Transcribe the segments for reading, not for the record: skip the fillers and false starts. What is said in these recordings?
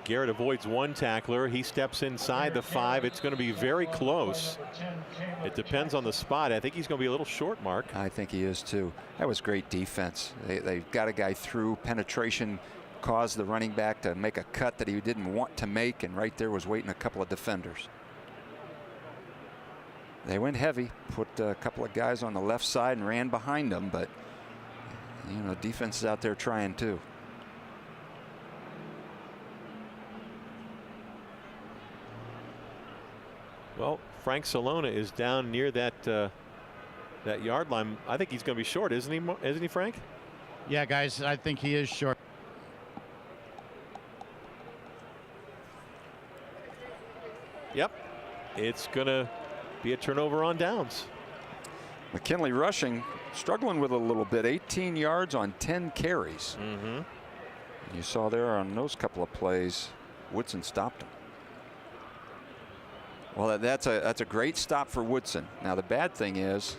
Garrett avoids one tackler. He steps inside the 5. It's going to be very close. It depends on the spot. I think he's going to be a little short, Mark. I think he is too. That was great defense. They got a guy through. Penetration caused the running back to make a cut that he didn't want to make, and right there was waiting a couple of defenders. They went heavy, put a couple of guys on the left side and ran behind them, but you know, defense is out there trying too. Well, Frank Salona is down near that that yard line. I think he's going to be short, isn't he? Isn't he, Frank? Yeah, guys, I think he is short. Yep, it's going to be a turnover on downs. McKinley rushing, struggling with it a little bit. 18 yards on 10 carries. You saw there on those couple of plays, Woodson stopped him. Well, that's a great stop for Woodson. Now the bad thing is,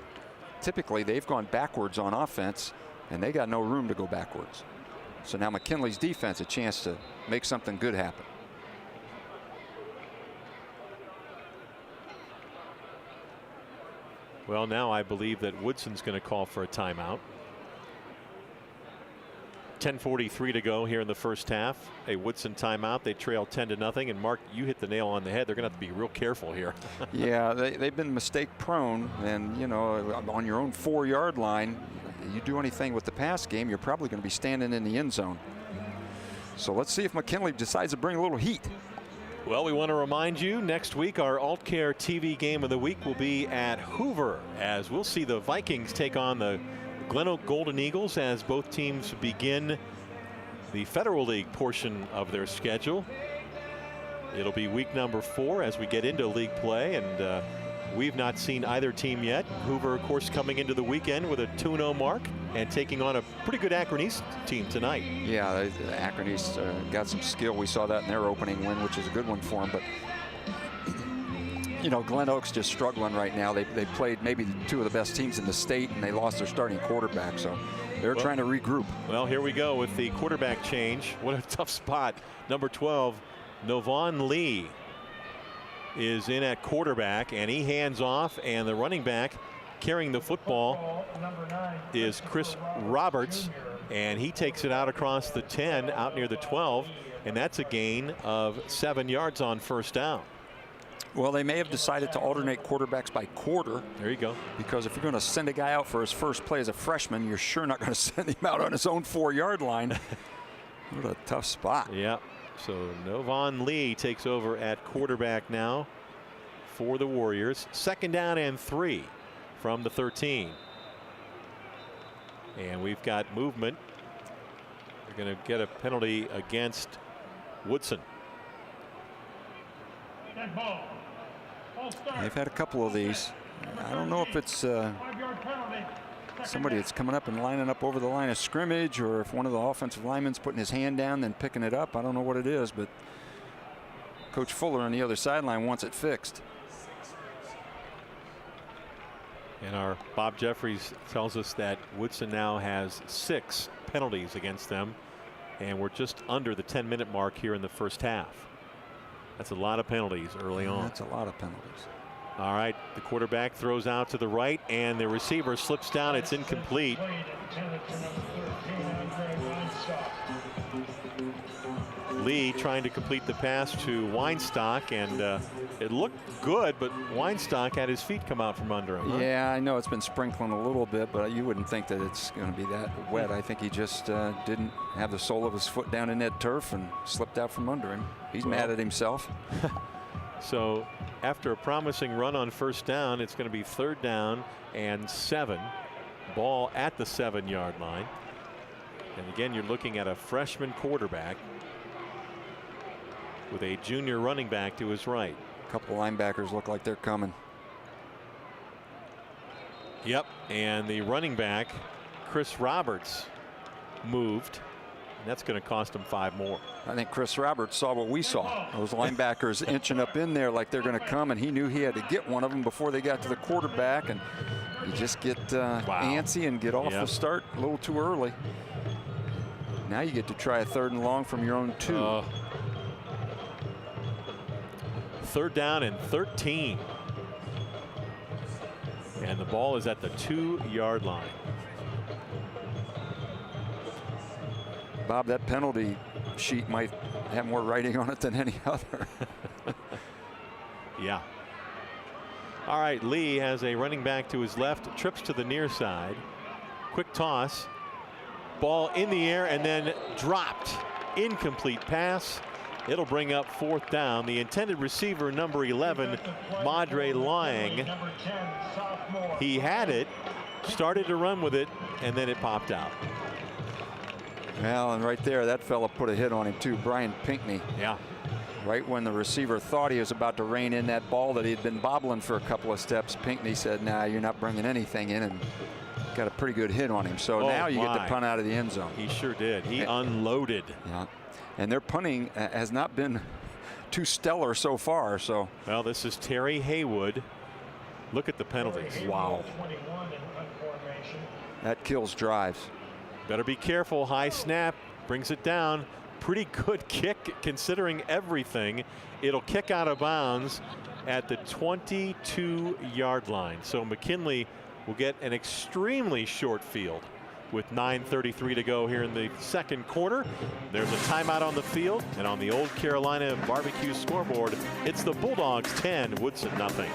typically they've gone backwards on offense, and they got no room to go backwards. So now McKinley's defense a chance to make something good happen. Well, now I believe that Woodson's going to call for a timeout. 10:43 to go here in the first half. A Woodson timeout. They trail 10-0. And Mark, you hit the nail on the head. They're going to have to be real careful here. Yeah, they've been mistake prone, and you know, on your own 4-yard line, you do anything with the pass game, you're probably going to be standing in the end zone. So let's see if McKinley decides to bring a little heat. Well, we want to remind you, next week our AltCare TV game of the week will be at Hoover, as we'll see the Vikings take on the Glen Oak Golden Eagles as both teams begin the Federal League portion of their schedule. It'll be week number 4 as we get into league play, and we've not seen either team yet. Hoover, of course, coming into the weekend with a 2-0 mark and taking on a pretty good Akron East team tonight. Yeah, Akron East got some skill. We saw that in their opening win, which is a good one for them. But you know, Glen Oak's just struggling right now. They played maybe 2 of the best teams in the state, and they lost their starting quarterback. So they're trying to regroup. Well, here we go with the quarterback change. What a tough spot. Number 12, Novon Lee, is in at quarterback, and he hands off, and the running back carrying the football is Chris Roberts, and he takes it out across the 10 out near the 12, and that's a gain of 7 yards on first down. Well, they may have decided to alternate quarterbacks by quarter. There you go. Because if you're going to send a guy out for his first play as a freshman, you're sure not going to send him out on his own 4-yard line. What a tough spot. Yeah. So Novon Lee takes over at quarterback now for the Warriors. 2nd down and 3 from the 13. And we've got movement. They're going to get a penalty against Woodson. They've had a couple of these. I don't know if it's somebody that's coming up and lining up over the line of scrimmage, or if one of the offensive linemen's putting his hand down then picking it up. I don't know what it is, but Coach Fuller on the other sideline wants it fixed. And our Bob Jeffries tells us that Woodson now has 6 penalties against them, and we're just under the 10-minute mark here in the first half. That's a lot of penalties early on. That's a lot of penalties. All right, the quarterback throws out to the right, and the receiver slips down. It's incomplete. Lee trying to complete the pass to Weinstock, and it looked good, but Weinstock had his feet come out from under him. Huh? Yeah, I know it's been sprinkling a little bit, but you wouldn't think that it's going to be that wet. I think he just didn't have the sole of his foot down in that turf and slipped out from under him. He's mad at himself. So after a promising run on first down, it's going to be 3rd down and 7. Ball at the 7-yard line. And again, you're looking at a freshman quarterback with a junior running back to his right. A couple of linebackers look like they're coming. Yep, and the running back, Chris Roberts, moved. And that's going to cost him 5 more. I think Chris Roberts saw what we saw. Those linebackers inching up in there like they're going to come, and he knew he had to get one of them before they got to the quarterback. And you just get antsy and get off the start a little too early. Now you get to try a 3rd and long from your own 2. 3rd down and 13. And the ball is at the 2-yard line. Bob, that penalty sheet might have more writing on it than any other. Yeah. All right, Lee has a running back to his left, trips to the near side. Quick toss. Ball in the air and then dropped. Incomplete pass. It'll bring up 4th down. The intended receiver, number 11, Madre Lang. He had it, started to run with it, and then it popped out. Well, and right there, that fella put a hit on him too, Brian Pinckney. Yeah. Right when the receiver thought he was about to rein in that ball that he'd been bobbling for a couple of steps, Pinckney said, "Nah, you're not bringing anything in," and got a pretty good hit on him. So now you get the punt out of the end zone. He sure did. He unloaded. Yeah. And their punting has not been too stellar so far. So. Well, this is Terry Haywood. Look at the penalties. Wow. That kills drives. Better be careful. High snap, brings it down. Pretty good kick considering everything. It'll kick out of bounds at the 22-yard line. So McKinley will get an extremely short field with 9:33 to go here in the 2nd quarter. There's a timeout on the field, and on the Old Carolina Barbecue scoreboard, it's the Bulldogs 10, Woodson nothing.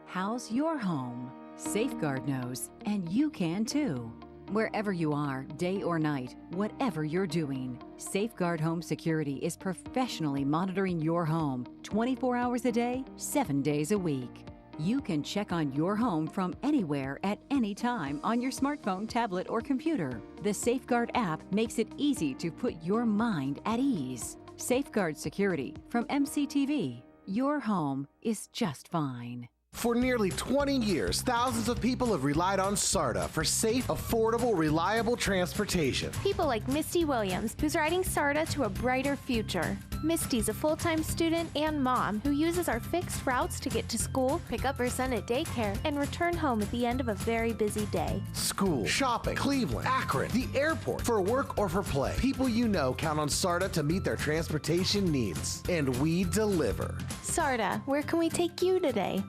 How's your home? Safeguard knows, and you can too. Wherever you are, day or night, whatever you're doing, Safeguard Home Security is professionally monitoring your home 24 hours a day, 7 days a week. You can check on your home from anywhere at any time on your smartphone, tablet, or computer. The Safeguard app makes it easy to put your mind at ease. Safeguard Security from MCTV. Your home is just fine. For nearly 20 years, thousands of people have relied on SARTA for safe, affordable, reliable transportation. People like Misty Williams, who's riding SARTA to a brighter future. Misty's a full-time student and mom who uses our fixed routes to get to school, pick up her son at daycare, and return home at the end of a very busy day. School, shopping, Cleveland, Akron, the airport, for work or for play. People you know count on SARTA to meet their transportation needs. And we deliver. SARTA, where can we take you today?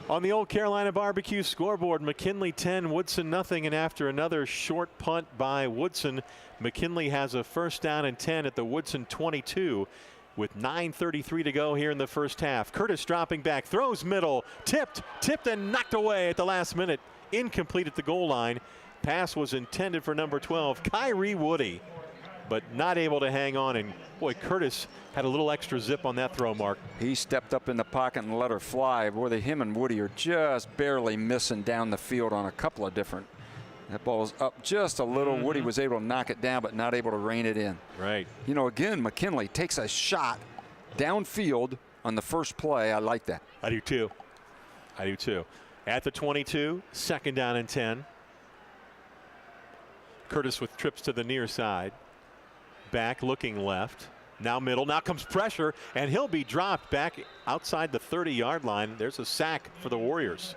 On the Old Carolina Barbecue scoreboard, McKinley 10, Woodson nothing, and after another short punt by Woodson, McKinley has a 1st down and 10 at the Woodson 22 with 9:33 to go here in the 1st half. Curtis dropping back, throws middle, tipped and knocked away at the last minute. Incomplete at the goal line. Pass was intended for number 12, Kyrie Woody, but not able to hang on, and boy, Curtis had a little extra zip on that throw, Mark. He stepped up in the pocket and let her fly. Boy, him and Woody are just barely missing down the field on a couple of different. That ball's up just a little. Woody was able to knock it down, but not able to rein it in. Right. You know, again, McKinley takes a shot downfield on the first play. I like that. I do too. I do too. At the 22, 2nd down and 10. Curtis with trips to the near side. Back looking left. Now middle. Now comes pressure, and he'll be dropped back outside the 30-yard line. There's a sack for the Warriors.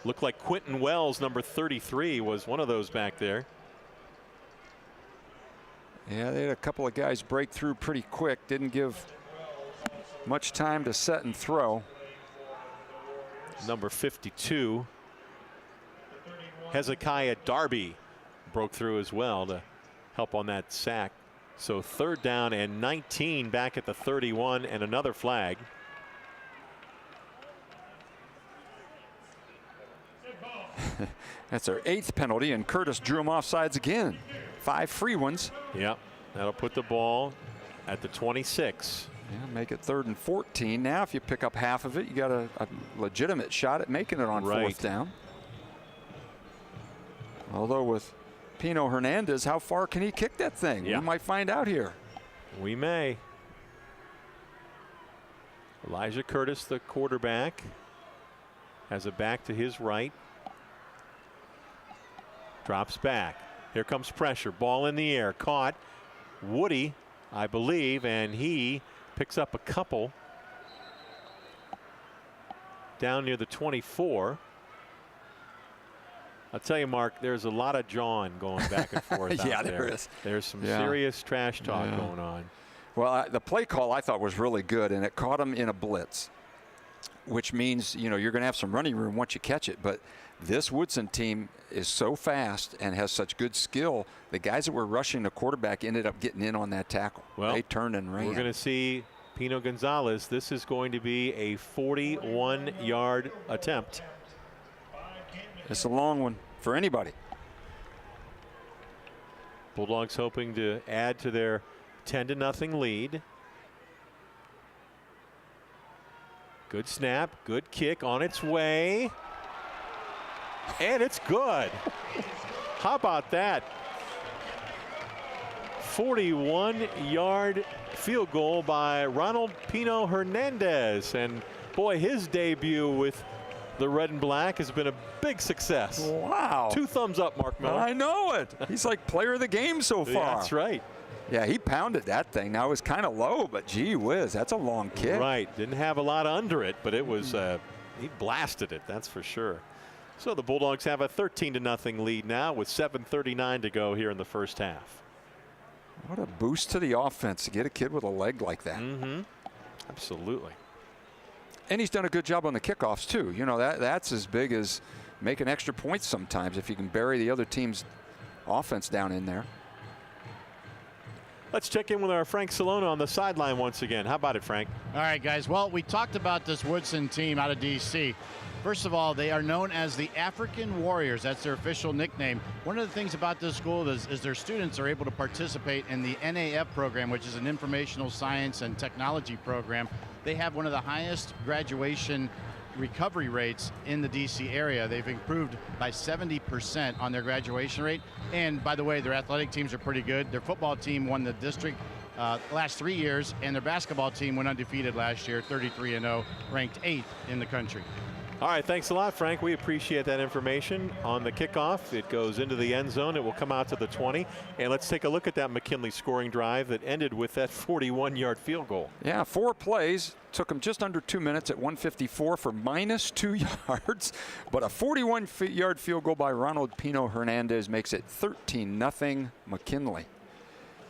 Looked like Quentin Wells, number 33, was one of those back there. Yeah, they had a couple of guys break through pretty quick. Didn't give much time to set and throw. Number 52, Hezekiah Darby, broke through as well to help on that sack. So 3rd down and 19 back at the 31, and another flag. That's their 8th penalty, and Curtis drew him offsides again. 5 free ones. Yep, that'll put the ball at the 26. Yeah, make it 3rd and 14. Now if you pick up half of it, you got a legitimate shot at making it on 4th down. Although with Pino Hernandez, how far can he kick that thing? Yeah. We might find out here. We may. Elijah Curtis, the quarterback, has a back to his right. Drops back. Here comes pressure. Ball in the air. Caught. Woody, I believe, and he picks up a couple down near the 24. I'll tell you, Mark, there's a lot of jawing going back and forth Yeah, out there. there is. There's some Yeah. serious trash talk going on. Well, the play call I thought was really good, and it caught him in a blitz, which means, you know, you're going to have some running room once you catch it. But this Woodson team is so fast and has such good skill. The guys that were rushing the quarterback ended up getting in on that tackle. Well, they turned and ran. We're going to see Pino Gonzalez. This is going to be a 41-yard attempt. It's a long one for anybody. Bulldogs hoping to add to their 10-0 lead. Good snap, good kick on its way. And it's good. How about that? 41-yard field goal by Ronald Pino Hernandez. And boy, his debut with the red and black has been a big success. Wow. 2 thumbs up, Mark Miller. I know it. He's like player of the game so far. That's right. Yeah, he pounded that thing. Now it was kind of low, but gee whiz, that's a long kick. Right. Didn't have a lot under it, but it was, he blasted it, that's for sure. So the Bulldogs have a 13-0 lead now with 7:39 to go here in the first half. What a boost to the offense to get a kid with a leg like that. Mm-hmm. Absolutely. And he's done a good job on the kickoffs too. You know, that's as big as making extra points sometimes if you can bury the other team's offense down in there. Let's check in with our Frank Salona on the sideline once again. How about it, Frank? All right, guys. Well, we talked about this Woodson team out of D.C. First of all, they are known as the African Warriors. That's their official nickname. One of the things about this school is their students are able to participate in the NAF program, which is an informational science and technology program. They have one of the highest graduation recovery rates in the DC area. They've improved by 70% on their graduation rate. And by the way, their athletic teams are pretty good. Their football team won the district last 3 years, and their basketball team went undefeated last year, 33-0, ranked 8th in the country. All right, thanks a lot, Frank. We appreciate that information. On the kickoff, it goes into the end zone. It will come out to the 20. And let's take a look at that McKinley scoring drive that ended with that 41-yard field goal. Yeah, 4 plays. Took them just under 2 minutes at 1:54 for -2 yards. But a 41-yard field goal by Ronald Pino Hernandez makes it 13-0 McKinley.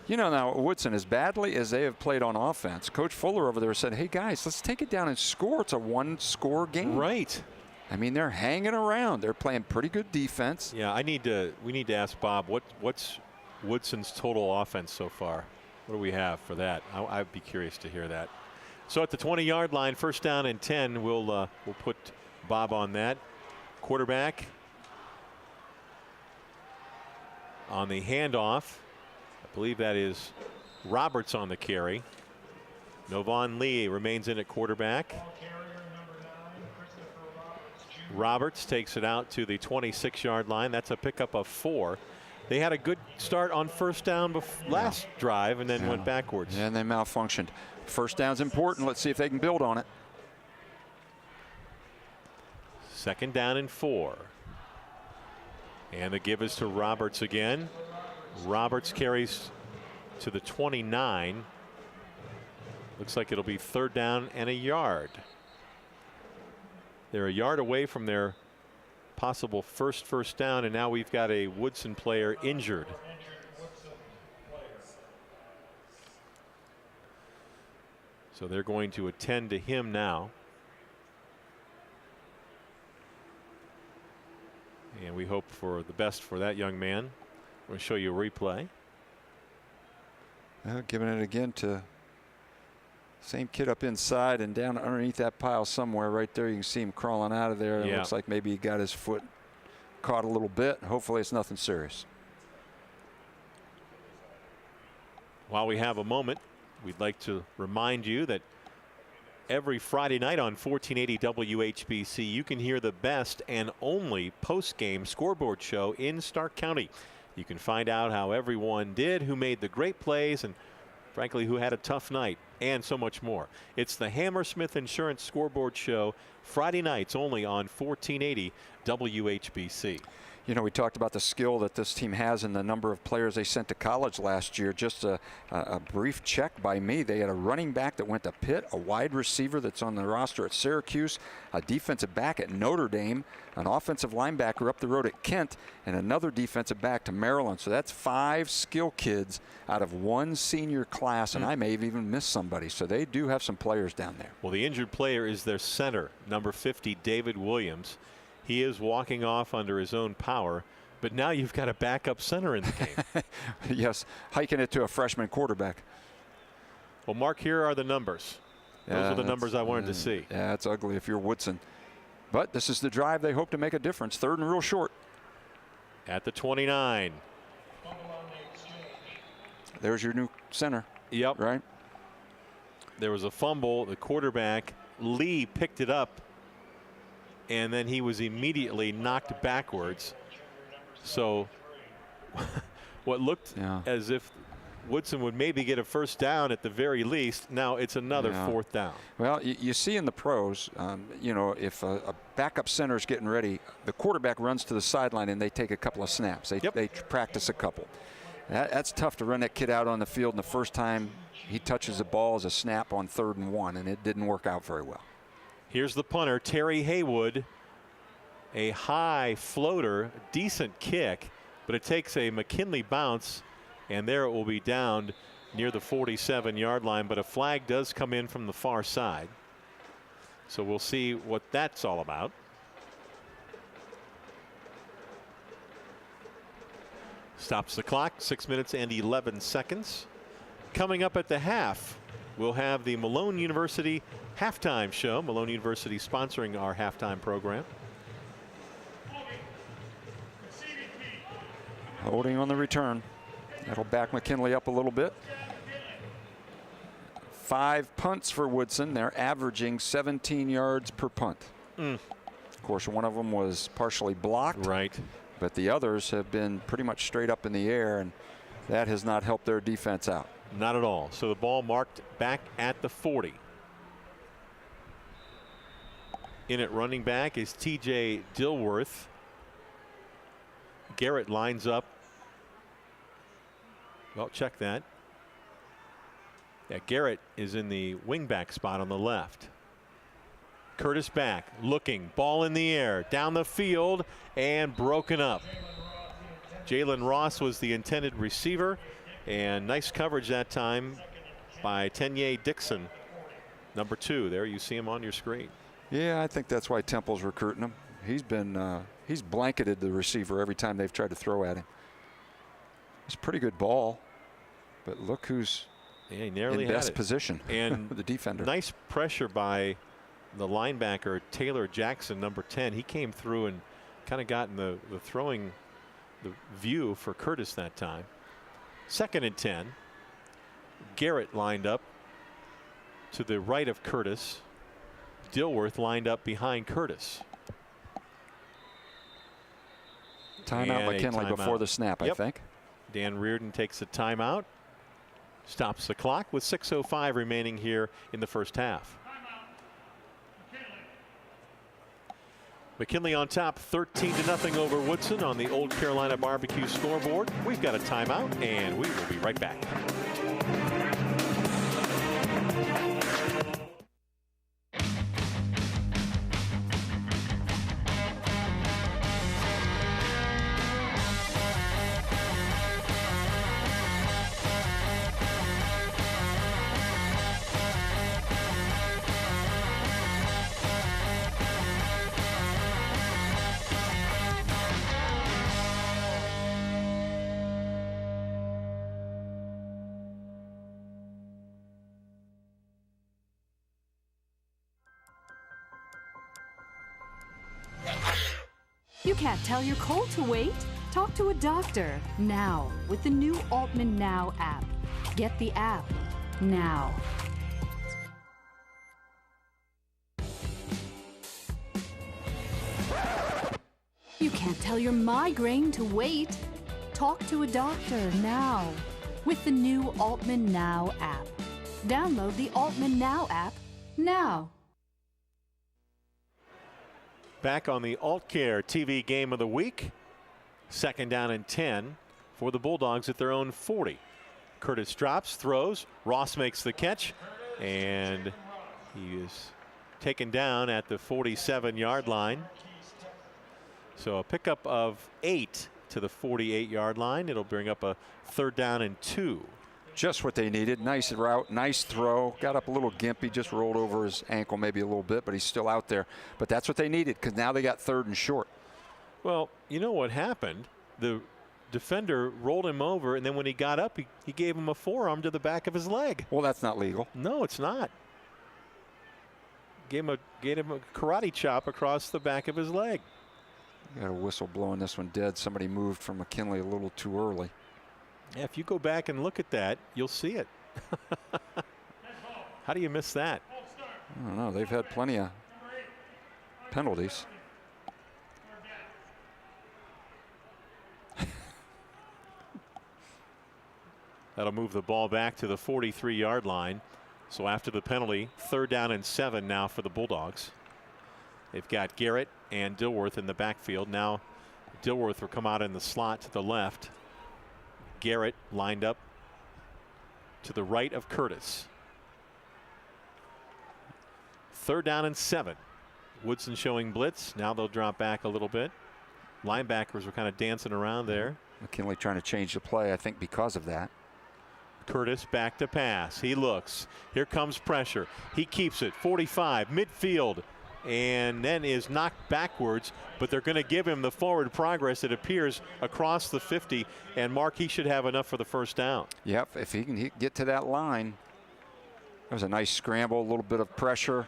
You know, now Woodson, as badly as they have played on offense, Coach Fuller over there said, hey guys, let's take it down and score. It's a 1-score game. Right. I mean, they're hanging around. They're playing pretty good defense. Yeah, we need to ask Bob, what's Woodson's total offense so far? What do we have for that? I'd be curious to hear that. So at the 20-yard line, first down and 10, we'll put Bob on that. Quarterback on the handoff. I believe that is Roberts on the carry. Novon Lee remains in at quarterback. Roberts takes it out to the 26-yard line. That's a pickup of 4. They had a good start on first down last drive and then went backwards. And they malfunctioned. First down's important. Let's see if they can build on it. Second down and 4. And the give is to Roberts again. Roberts carries to the 29. Looks like it'll be third down and a yard. They're a yard away from their possible first down, and now we've got a Woodson player injured. So they're going to attend to him now. And we hope for the best for that young man. I'm going to show you a replay. Giving it again to same kid up inside and down underneath that pile somewhere right there. You can see him crawling out of there. It looks like maybe he got his foot caught a little bit. Hopefully it's nothing serious. While we have a moment, we'd like to remind you that every Friday night on 1480 WHBC, you can hear the best and only post-game scoreboard show in Stark County. You can find out how everyone did, who made the great plays, and frankly, who had a tough night, and so much more. It's the Hammersmith Insurance Scoreboard Show, Friday nights only on 1480 WHBC. You know, we talked about the skill that this team has and the number of players they sent to college last year. Just a brief check by me. They had a running back that went to Pitt, a wide receiver that's on the roster at Syracuse, a defensive back at Notre Dame, an offensive linebacker up the road at Kent, and another defensive back to Maryland. So that's 5 skill kids out of 1 senior class, and I may have even missed somebody. So they do have some players down there. Well, the injured player is their center, number 50, David Williams. He is walking off under his own power, but now you've got a backup center in the game. Yes, hiking it to a freshman quarterback. Well, Mark, here are the numbers. Those are the numbers I wanted to see. Yeah, it's ugly if you're Woodson. But this is the drive they hope to make a difference. 3rd and real short. At the 29. There's your new center. Yep. Right. There was a fumble. The quarterback, Lee, picked it up, and then he was immediately knocked backwards. So what looked as if Woodson would maybe get a first down at the very least, now it's another 4th down. Well, you see in the pros, you know, if a backup center is getting ready, the quarterback runs to the sideline and they take a couple of snaps. They practice a couple. That's tough to run that kid out on the field, and the first time he touches the ball is a snap on 3rd and 1, and it didn't work out very well. Here's the punter, Terry Haywood. A high floater, decent kick, but it takes a McKinley bounce, and there it will be down near the 47-yard line. But a flag does come in from the far side. So we'll see what that's all about. Stops the clock, 6 minutes and 11 seconds. Coming up at the half, we'll have the Malone University halftime show. Malone University sponsoring our halftime program. Holding on the return. That'll back McKinley up a little bit. 5 punts for Woodson. They're averaging 17 yards per punt. Of course, one of them was partially blocked. Right. But the others have been pretty much straight up in the air, and that has not helped their defense out. Not at all. So the ball marked back at the 40. In at running back is TJ Dilworth. Garrett lines up. Well, check that. Yeah, Garrett is in the wingback spot on the left. Curtis back, looking, ball in the air, down the field, and broken up. Jalen Ross was the intended receiver, and nice coverage that time by Tenye Dixon, number 2. There you see him on your screen. Yeah, I think that's why Temple's recruiting him. He's blanketed the receiver every time they've tried to throw at him. It's a pretty good ball, but look who's he nearly in best position, and the defender. Nice pressure by the linebacker Taylor Jackson, number 10. He came through and kind of got in the throwing the view for Curtis that time. 2nd and 10. Garrett lined up to the right of Curtis. Dilworth lined up behind Curtis. Timeout McKinley before the snap, I think. Dan Reardon takes a timeout. Stops the clock with 6:05 remaining here in the first half. McKinley on top 13-0 over Woodson on the Old Carolina Barbecue scoreboard. We've got a timeout and we will be right back. You can't tell your cold to wait? Talk to a doctor now with the new Altman Now app. Get the app now. You can't tell your migraine to wait. Talk to a doctor now with the new Altman Now app. Download the Altman Now app now. Back on the AltCare TV Game of the Week. 2nd down and 10 for the Bulldogs at their own 40. Curtis drops, throws. Ross makes the catch, and he is taken down at the 47-yard line. So a pickup of 8 to the 48-yard line. It'll bring up a 3rd down and 2. Just what they needed. Nice route, nice throw. Got up a little gimpy, just rolled over his ankle maybe a little bit, but he's still out there. But that's what they needed, because now they got 3rd and short. Well, you know what happened? The defender rolled him over, and then when he got up, he gave him a forearm to the back of his leg. Well, that's not legal. No, it's not. Gave him a karate chop across the back of his leg. Got a whistle blowing this one dead. Somebody moved from McKinley a little too early. Yeah, if you go back and look at that, you'll see it. How do you miss that? I don't know. They've had plenty of penalties. That'll move the ball back to the 43-yard line. So after the penalty, 3rd down and 7 now for the Bulldogs. They've got Garrett and Dilworth in the backfield. Now Dilworth will come out in the slot to the left. Garrett lined up to the right of Curtis. 3rd down and 7. Woodson showing blitz. Now they'll drop back a little bit. Linebackers were kind of dancing around there. McKinley trying to change the play, I think, because of that. Curtis back to pass. He looks. Here comes pressure. He keeps it. 45 midfield, and then is knocked backwards, but they're going to give him the forward progress, it appears, across the 50. And Mark, he should have enough for the 1st down. Yep, if he can get to that line. That was a nice scramble, a little bit of pressure.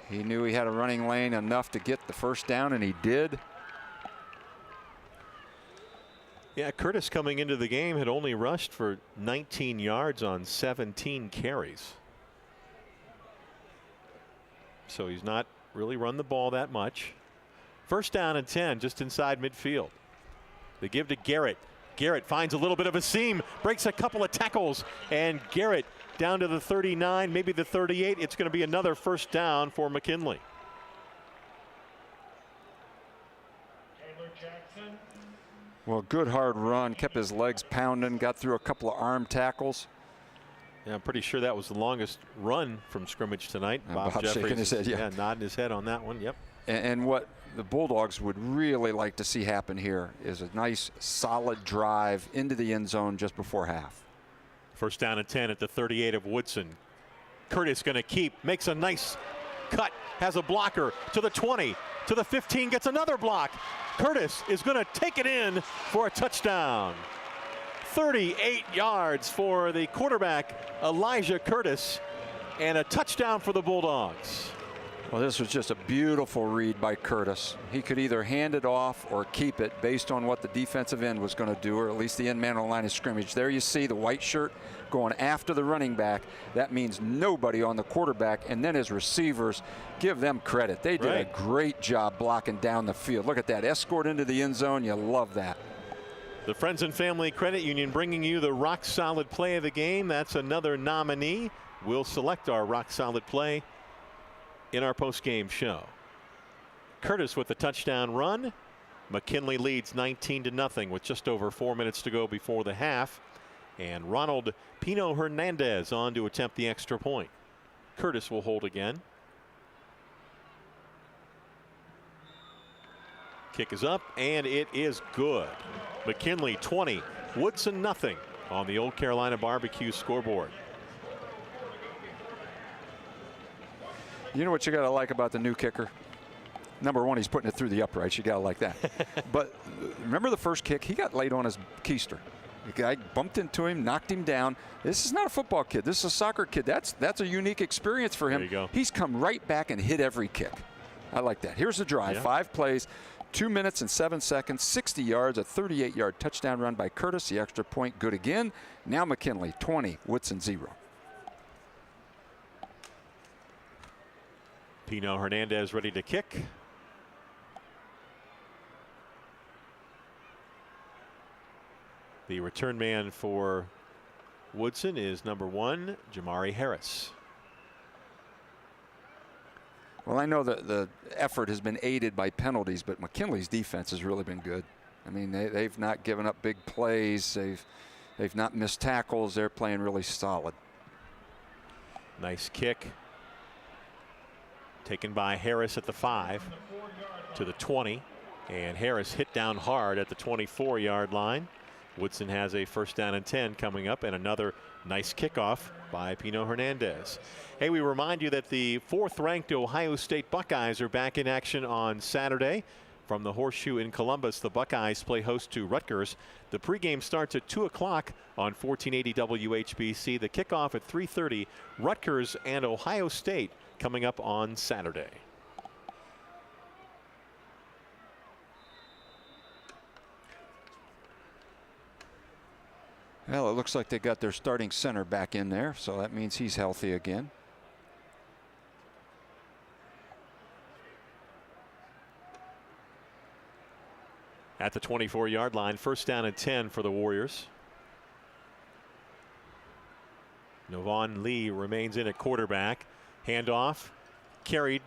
He knew he had a running lane enough to get the 1st down, and he did. Yeah, Curtis coming into the game had only rushed for 19 yards on 17 carries. So he's not really run the ball that much. 1st down and 10 just inside midfield. They give to Garrett. Garrett finds a little bit of a seam, breaks a couple of tackles, and Garrett down to the 39, maybe the 38. It's going to be another 1st down for McKinley. Well, good hard run, kept his legs pounding, got through a couple of arm tackles. Yeah, I'm pretty sure that was the longest run from scrimmage tonight. Bob shaking his head, yeah. Nodding his head on that one, yep. And what the Bulldogs would really like to see happen here is a nice, solid drive into the end zone just before half. 1st down and 10 at the 38 of Woodson. Curtis going to keep, makes a nice cut, has a blocker to the 20, to the 15, gets another block. Curtis is going to take it in for a touchdown. 38 yards for the quarterback, Elijah Curtis, and a touchdown for the Bulldogs. Well, this was just a beautiful read by Curtis. He could either hand it off or keep it based on what the defensive end was going to do, or at least the end man on the line of scrimmage. There you see the white shirt going after the running back. That means nobody on the quarterback, and then his receivers, give them credit. They did a great job blocking down the field. Look at that, escort into the end zone. You love that. The Friends and Family Credit Union bringing you the rock solid play of the game. That's another nominee. We'll select our rock solid play in our post-game show. Curtis with the touchdown run. McKinley leads 19-0 with just over 4 minutes to go before the half. And Ronald Pino Hernandez on to attempt the extra point. Curtis will hold again. Kick is up, and it is good. McKinley 20, Woodson nothing on the Old Carolina Barbecue scoreboard. You know what you got to like about the new kicker? Number one, he's putting it through the uprights. You got to like that. But remember the first kick? He got laid on his keister. The guy bumped into him, knocked him down. This is not a football kid. This is a soccer kid. That's a unique experience for him. There you go. He's come right back and hit every kick. I like that. Here's the drive. 5 plays, 2 minutes and 7 seconds, 60 yards, a 38-yard touchdown run by Curtis. The extra point good again. Now McKinley 20, Woodson 0. Pino Hernandez ready to kick. The return man for Woodson is number 1, Jamari Harris. Well, I know that the effort has been aided by penalties, but McKinley's defense has really been good. I mean, they've not given up big plays. They've not missed tackles. They're playing really solid. Nice kick. Taken by Harris at the 5 to the 20. And Harris hit down hard at the 24-yard line. Woodson has a 1st down and 10 coming up, and another nice kickoff by Pino Hernandez. Hey, we remind you that the 4th-ranked Ohio State Buckeyes are back in action on Saturday. From the Horseshoe in Columbus, the Buckeyes play host to Rutgers. The pregame starts at 2 o'clock on 1480 WHBC. The kickoff at 3:30. Rutgers and Ohio State coming up on Saturday. Well, it looks like they got their starting center back in there, so that means he's healthy again. At the 24-yard line, 1st down and 10 for the Warriors. Novon Lee remains in at quarterback. Handoff carried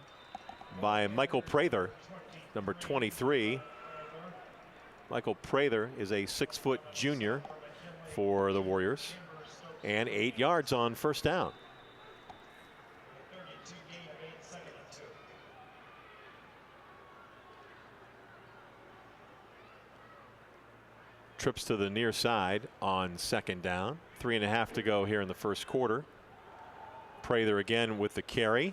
by Michael Prather, number 23. Michael Prather is a 6-foot junior for the Warriors, and 8 yards on 1st down. Trips to the near side on 2nd down. 3.5 to go here in the 1st quarter. Prather again with the carry.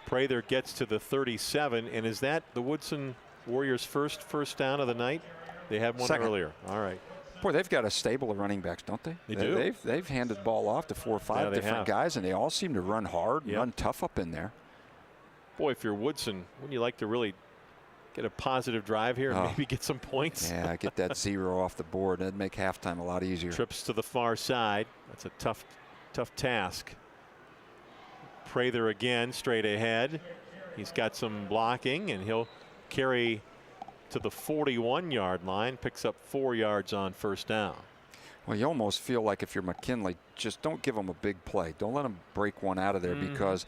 Prather gets to the 37, and is that the Woodson Warriors' first down of the night? They had one Second. earlier. All right. Boy, they've got a stable of running backs, don't they? They do. They've handed the ball off to 4 or 5 different guys, and they all seem to run hard and run tough up in there. Boy, if you're Woodson, wouldn't you like to really get a positive drive here and maybe get some points? Yeah, get that 0 off the board. That'd make halftime a lot easier. Trips to the far side. That's a tough task. Prather again straight ahead. He's got some blocking, and he'll carry to the 41-yard line, picks up 4 yards on 1st down. Well, you almost feel like if you're McKinley, just don't give them a big play. Don't let them break one out of there because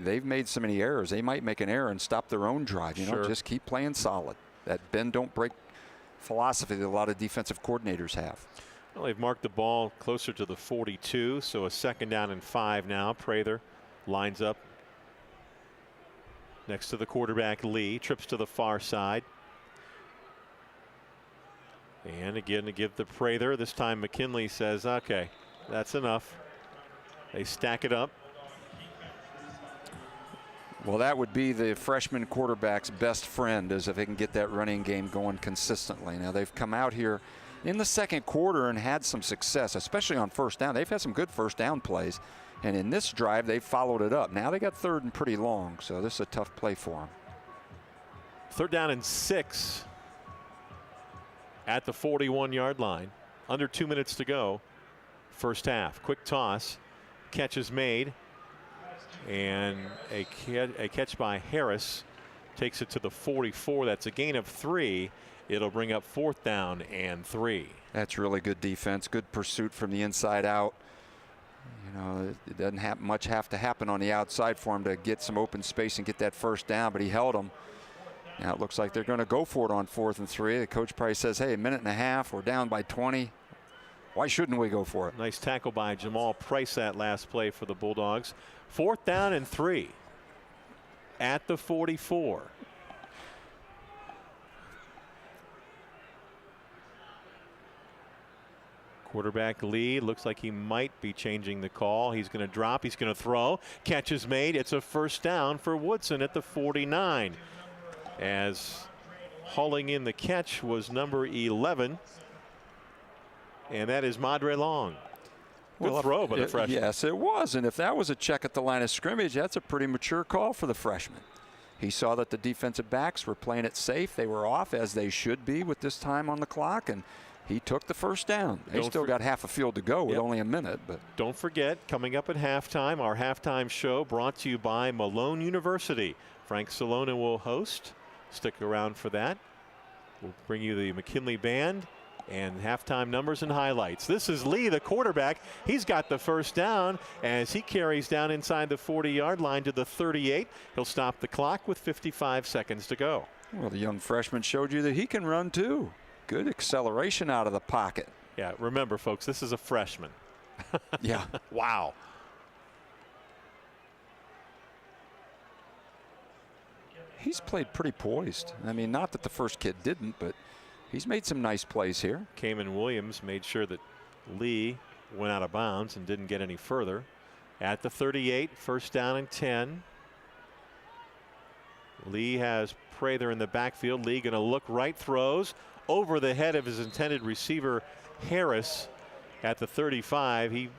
they've made so many errors. They might make an error and stop their own drive. You know, just keep playing solid. That bend don't break philosophy that a lot of defensive coordinators have. Well, they've marked the ball closer to the 42, so a 2nd down and 5 now. Prather lines up next to the quarterback Lee, trips to the far side. And again to give the Prather. This time McKinley says, okay, that's enough. They stack it up. Well, that would be the freshman quarterback's best friend, is if they can get that running game going consistently. Now, they've come out here in the 2nd quarter and had some success, especially on 1st down. They've had some good 1st down plays. And in this drive, they followed it up. Now they got 3rd and pretty long, so this is a tough play for them. 3rd down and 6 at the 41-yard line. Under 2 minutes to go. 1st half. Quick toss. Catch is made. And a catch by Harris takes it to the 44. That's a gain of 3. It'll bring up 4th down and 3. That's really good defense. Good pursuit from the inside out. You know, it doesn't much have to happen on the outside for him to get some open space and get that 1st down, but he held him. Now it looks like they're going to go for it on 4th and 3. The coach probably says, hey, 1.5 minutes, we're down by 20. Why shouldn't we go for it? Nice tackle by Jamal Price that last play for the Bulldogs. 4th down and 3 at the 44. Quarterback Lee looks like he might be changing the call. He's going to drop. He's going to throw. Catch is made. It's a 1st down for Woodson at the 49. As hauling in the catch was number 11. And that is Madre Long. Good throw by the freshman. Yes, it was. And if that was a check at the line of scrimmage, that's a pretty mature call for the freshman. He saw that the defensive backs were playing it safe. They were off, as they should be with this time on the clock, and he took the 1st down. They still got half a field to go with only a minute. But don't forget, coming up at halftime, our halftime show brought to you by Malone University. Frank Salona will host. Stick around for that. We'll bring you the McKinley Band and halftime numbers and highlights. This is Lee, the quarterback. He's got the 1st down as he carries down inside the 40-yard line to the 38. He'll stop the clock with 55 seconds to go. Well, the young freshman showed you that he can run too. Good acceleration out of the pocket. Yeah, remember, folks, this is a freshman. Yeah. Wow. He's played pretty poised. I mean, not that the first kid didn't, but he's made some nice plays here. Kamen Williams made sure that Lee went out of bounds and didn't get any further. At the 38, first down and 10. Lee has Prather in the backfield. Lee going to look right, throws over the head of his intended receiver Harris at the 35. He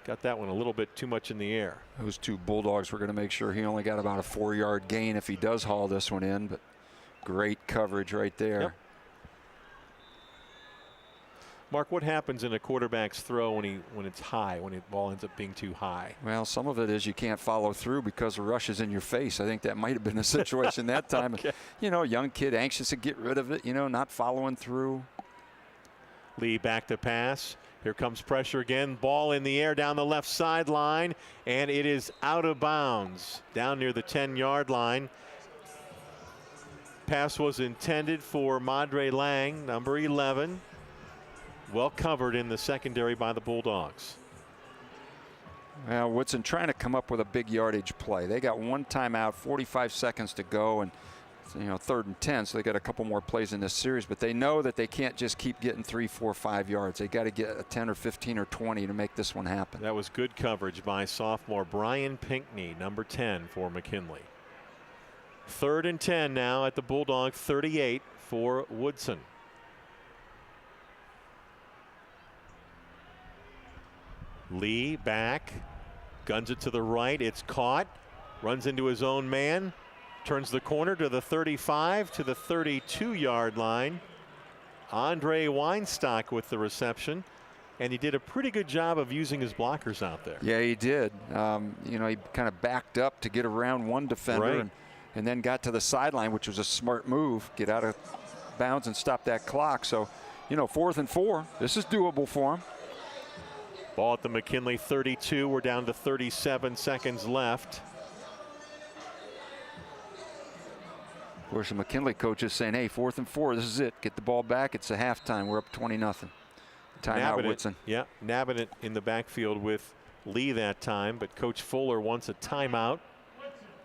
got that one a little bit too much in the air. Those two Bulldogs were going to make sure he only got about a 4-yard gain if he does haul this one in, but great coverage right there. Yep. Mark, what happens in a quarterback's throw when it's high, when the ball ends up being too high? Well, some of it is you can't follow through because the rush is in your face. I think that might have been the situation that time. Okay. You know, young kid anxious to get rid of it, you know, not following through. Lee back to pass. Here comes pressure again. Ball in the air down the left sideline, and it is out of bounds down near the 10-yard line. Pass was intended for Madre Lang, number 11. Well covered in the secondary by the Bulldogs. Well, Woodson trying to come up with a big yardage play. They got one timeout, 45 seconds to go, and 3rd and 10, so they got a couple more plays in this series, but they know that they can't just keep getting 3, 4, 5 yards. They got to get a 10 or 15 or 20 to make this one happen. That was good coverage by sophomore Brian Pinckney, number 10 for McKinley. 3rd and 10 now at the Bulldog 38 for Woodson. Lee back, guns it to the right. It's caught, runs into his own man, turns the corner to the 35 to the 32-yard line. Andre Weinstock with the reception, and he did a pretty good job of using his blockers out there. Yeah, he did. He kind of backed up to get around one defender, right, and then got to the sideline, which was a smart move. Get out of bounds and stop that clock. So, 4th and 4. This is doable for him. Ball at the McKinley 32. We're down to 37 seconds left. Of course, the McKinley coach is saying, hey, 4th and 4, this is it. Get the ball back. It's a halftime. We're up 20-0. Timeout, Woodson. Yeah, nabbing it in the backfield with Lee that time, but Coach Fuller wants a timeout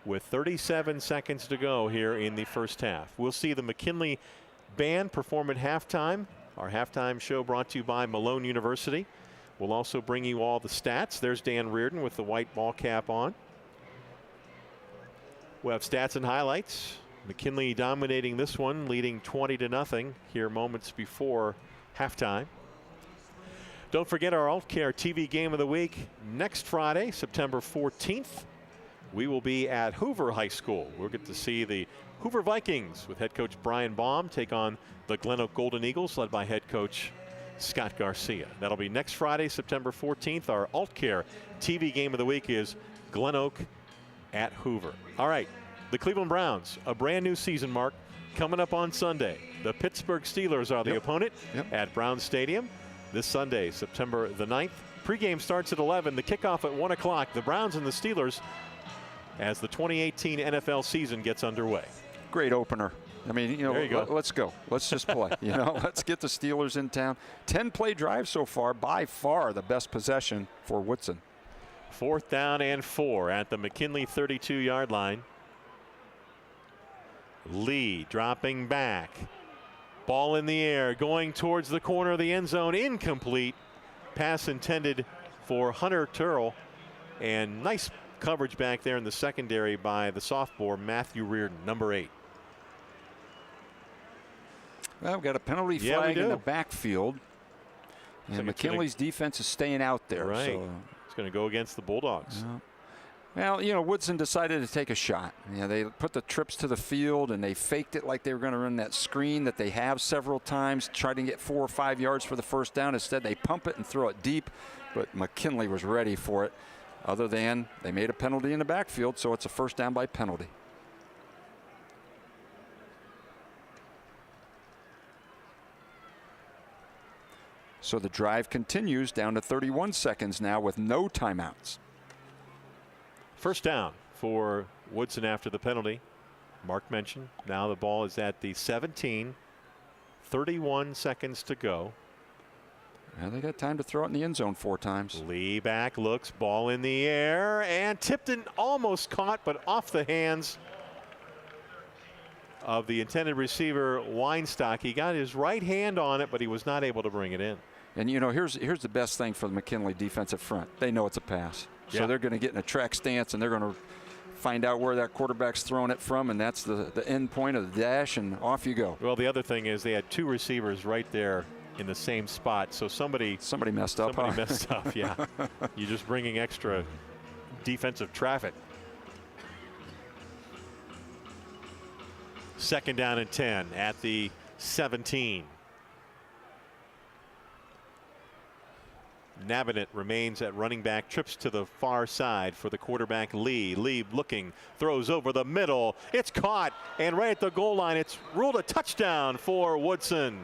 with 37 seconds to go here in the first half. We'll see the McKinley band perform at halftime. Our halftime show brought to you by Malone University. We'll also bring you all the stats. There's Dan Reardon with the white ball cap on. We'll have stats and highlights. McKinley dominating this one, leading 20-0 here moments before halftime. Don't forget our AltCare TV Game of the Week next Friday, September 14th. We will be at Hoover High School. We'll get to see the Hoover Vikings with head coach Brian Baum take on the Glen Oak Golden Eagles led by head coach Scott Garcia. That'll be next Friday, September 14th. Our AltCare TV Game of the Week is Glen Oak at Hoover. All right, the Cleveland Browns, a brand new season, Mark, coming up on Sunday. The Pittsburgh Steelers are the opponent at Brown Stadium this Sunday, September the 9th. Pregame starts at 11, the kickoff at 1 o'clock. The Browns and the Steelers as the 2018 NFL season gets underway. Great opener. I mean, let's go. Let's just play. Let's get the Steelers in town. 10-play drive so far, by far the best possession for Woodson. 4th down and 4 at the McKinley 32-yard line. Lee dropping back. Ball in the air, going towards the corner of the end zone. Incomplete. Pass intended for Hunter Turrell. And nice coverage back there in the secondary by the sophomore Matthew Reardon, number 8. Well, we've got a penalty flag in the backfield. And McKinley's defense is staying out there. Right. So it's going to go against the Bulldogs. Well, Woodson decided to take a shot. They put the trips to the field and they faked it like they were going to run that screen that they have several times, trying to get 4 or 5 yards for the first down. Instead, they pump it and throw it deep, but McKinley was ready for it. Other than they made a penalty in the backfield, so it's a first down by penalty. So the drive continues down to 31 seconds now with no timeouts. First down for Woodson after the penalty. Mark mentioned now the ball is at the 17. 31 seconds to go. And they got time to throw it in the end zone 4 times. Lee back, looks, ball in the air, and Tipton almost caught, but off the hands of the intended receiver, Weinstock. He got his right hand on it, but he was not able to bring it in. And you know, here's the best thing for the McKinley defensive front. They know it's a pass. So they're going to get in a track stance, and they're going to find out where that quarterback's throwing it from, and that's the end point of the dash, and off you go. Well, the other thing is they had 2 receivers right there in the same spot, so somebody messed up. Somebody messed up, yeah. You're just bringing extra defensive traffic. 2nd down and 10 at the 17. Nabinet remains at running back, trips to the far side for the quarterback Lee. Lee looking, throws over the middle. It's caught, and right at the goal line, it's ruled a touchdown for Woodson.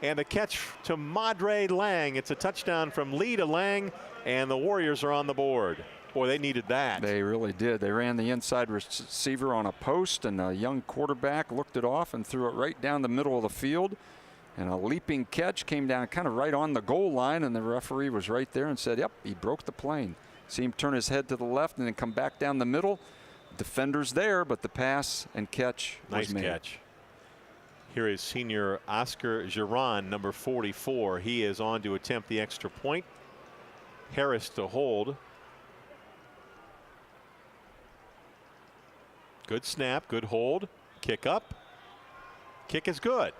And the catch to Madre Lang. It's a touchdown from Lee to Lang, and the Warriors are on the board. Boy, they needed that. They really did. They ran the inside receiver on a post, and a young quarterback looked it off and threw it right down the middle of the field. And a leaping catch came down kind of right on the goal line, and the referee was right there and said, yep, he broke the plane. See him turn his head to the left and then come back down the middle. Defender's there, but the pass and catch was made. Nice catch. Here is senior Oscar Giron, number 44. He is on to attempt the extra point. Harris to hold. Good snap, good hold. Kick up. Kick is good.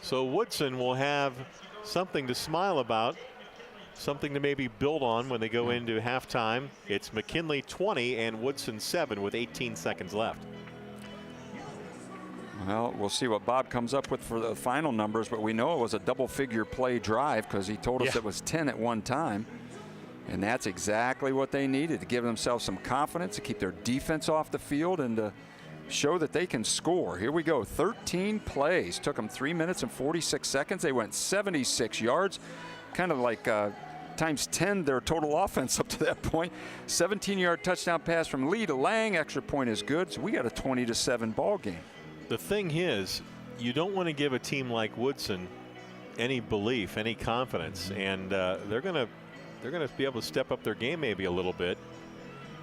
So Woodson will have something to smile about, something to maybe build on when they go into halftime. It's McKinley 20 and Woodson 7 with 18 seconds left. Well, we'll see what Bob comes up with for the final numbers, but we know it was a double-figure play drive because he told us it was 10 at one time. And that's exactly what they needed to give themselves some confidence, to keep their defense off the field, and to show that they can score. Here we go. 13 plays. Took them 3 minutes and 46 seconds. They went 76 yards, kind of like times 10 their total offense up to that point. 17-yard touchdown pass from Lee to Lang. Extra point is good. So we got a 20-7 ball game. The thing is, you don't want to give a team like Woodson any belief, any confidence, and they're going to be able to step up their game maybe a little bit.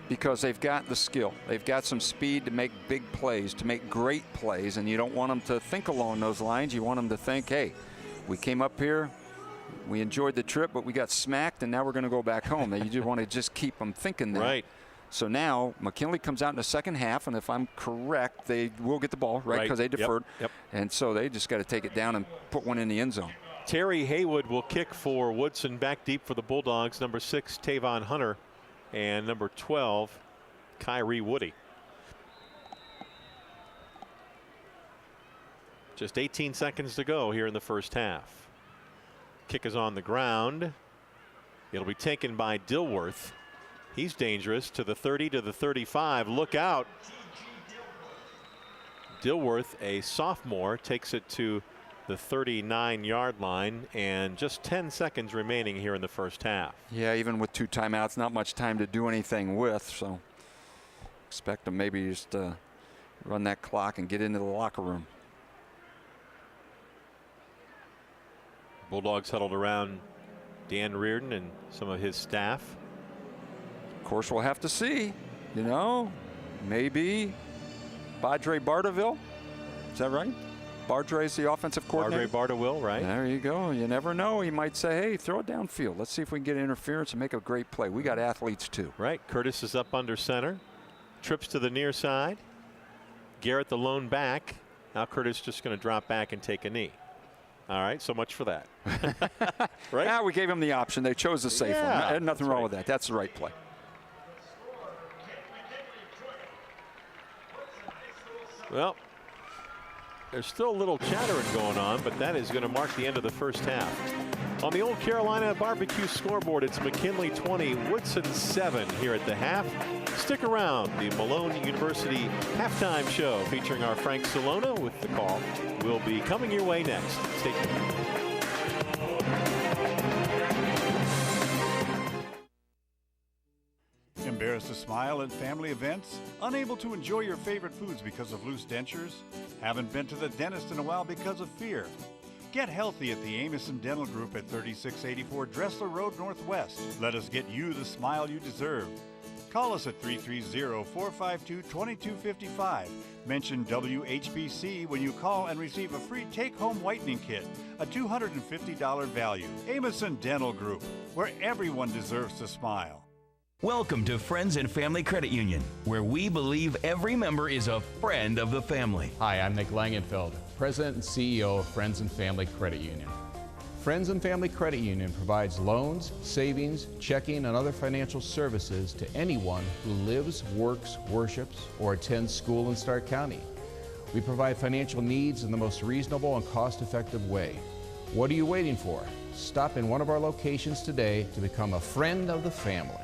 Because they've got the skill. They've got some speed to make big plays, to make great plays, and you don't want them to think along those lines. You want them to think, hey, we came up here, we enjoyed the trip, but we got smacked, and now we're going to go back home. You just want to just keep them thinking that. Right. So now McKinley comes out in the second half, and if I'm correct, they will get the ball, right, because they deferred. Yep. And so they just got to take it down and put one in the end zone. Terry Haywood will kick for Woodson. Back deep for the Bulldogs. Number 6, Tavon Hunter. And number 12, Kyrie Woody. Just 18 seconds to go here in the first half. Kick is on the ground. It'll be taken by Dilworth. He's dangerous to the 30, to the 35. Look out. Dilworth, a sophomore, takes it to the 39-yard line, and just 10 seconds remaining here in the first half. Yeah, even with 2 timeouts, not much time to do anything with, so expect them maybe just run that clock and get into the locker room. Bulldogs huddled around Dan Reardon and some of his staff. Of course, we'll have to see, you know, maybe Badre Bardaville. Is that right? Bardre is the offensive coordinator. Bardre Bardaville, right? There you go. You never know. He might say, hey, throw it downfield. Let's see if we can get interference and make a great play. We got athletes too. Right. Curtis is up under center. Trips to the near side. Garrett the lone back. Now Curtis just going to drop back and take a knee. All right. So much for that. Right? Now we gave him the option. They chose the safe one. Nothing wrong right. with that. That's the right play. Well, there's still a little chattering going on, but that is going to mark the end of the first half. On the Old Carolina Barbecue scoreboard, it's McKinley 20, Woodson 7 here at the half. Stick around. The Malone University halftime show featuring our Frank Salona with the call will be coming your way next. Stay tuned. Embarrassed to say smile at family events? Unable to enjoy your favorite foods because of loose dentures? Haven't been to the dentist in a while because of fear? Get healthy at the Amison Dental Group at 3684 Dressler Road Northwest. Let us get you the smile you deserve. Call us at 330-452-2255. Mention WHBC when you call and receive a free take-home whitening kit, a $250 value. Amison Dental Group, where everyone deserves to smile. Welcome to Friends and Family Credit Union, where we believe every member is a friend of the family. Hi, I'm Nick Langenfeld, President and CEO of Friends and Family Credit Union. Friends and Family Credit Union provides loans, savings, checking, and other financial services to anyone who lives, works, worships, or attends school in Stark County. We provide financial needs in the most reasonable and cost-effective way. What are you waiting for? Stop in one of our locations today to become a friend of the family.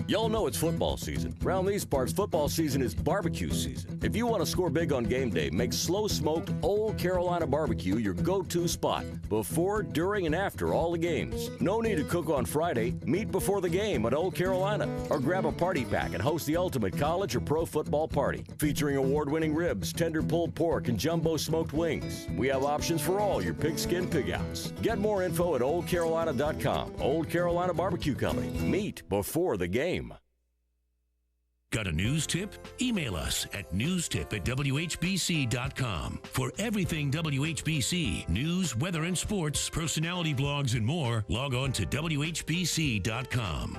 Y'all know it's football season. Around these parts, football season is barbecue season. If you want to score big on game day, make slow-smoked Old Carolina barbecue your go-to spot before, during, and after all the games. No need to cook on Friday. Meet before the game at Old Carolina. Or grab a party pack and host the ultimate college or pro football party. Featuring award-winning ribs, tender pulled pork, and jumbo smoked wings. We have options for all your pigskin pig-outs. Get more info at oldcarolina.com. Old Carolina Barbecue Company. Meet before the game. Got a news tip? Email us at newstip@whbc.com. For everything WHBC, news, weather, and sports, personality blogs, and more, log on to WHBC.com.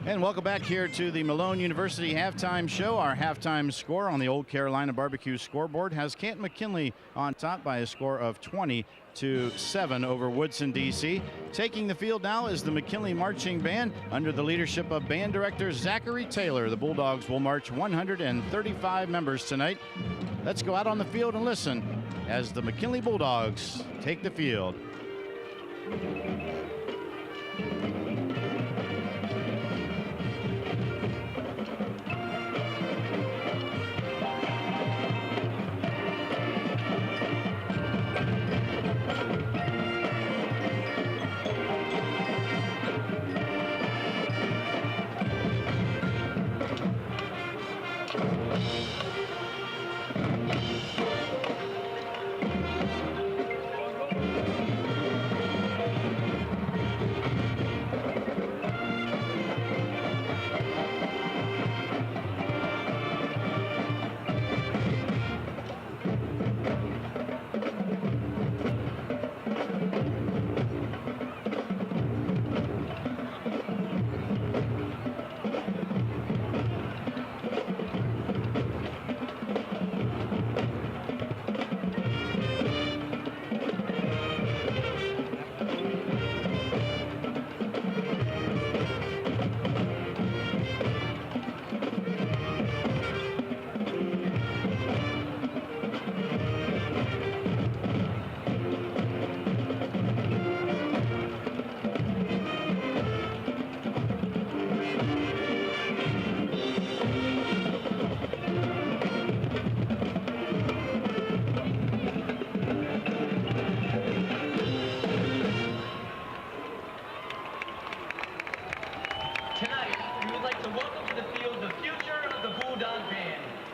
And welcome back here to the Malone University Halftime Show. Our halftime score on the Old Carolina Barbecue scoreboard has Canton McKinley on top by a score of 20-7 over Woodson, D.C. Taking the field now is the McKinley Marching Band under the leadership of band director Zachary Taylor. The Bulldogs will march 135 members tonight. Let's go out on the field and listen as the McKinley Bulldogs take the field.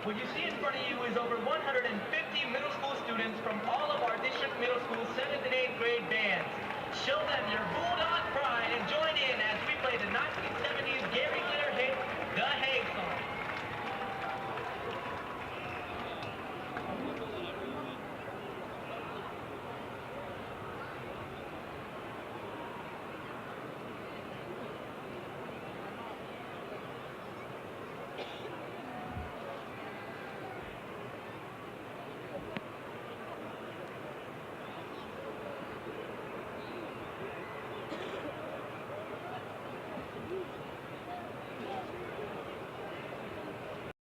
What you see in front of you is over 150 middle school students from all of our district middle school 7th and 8th grade bands. Show them your Bulldog pride and join in as we play the 1970s Gary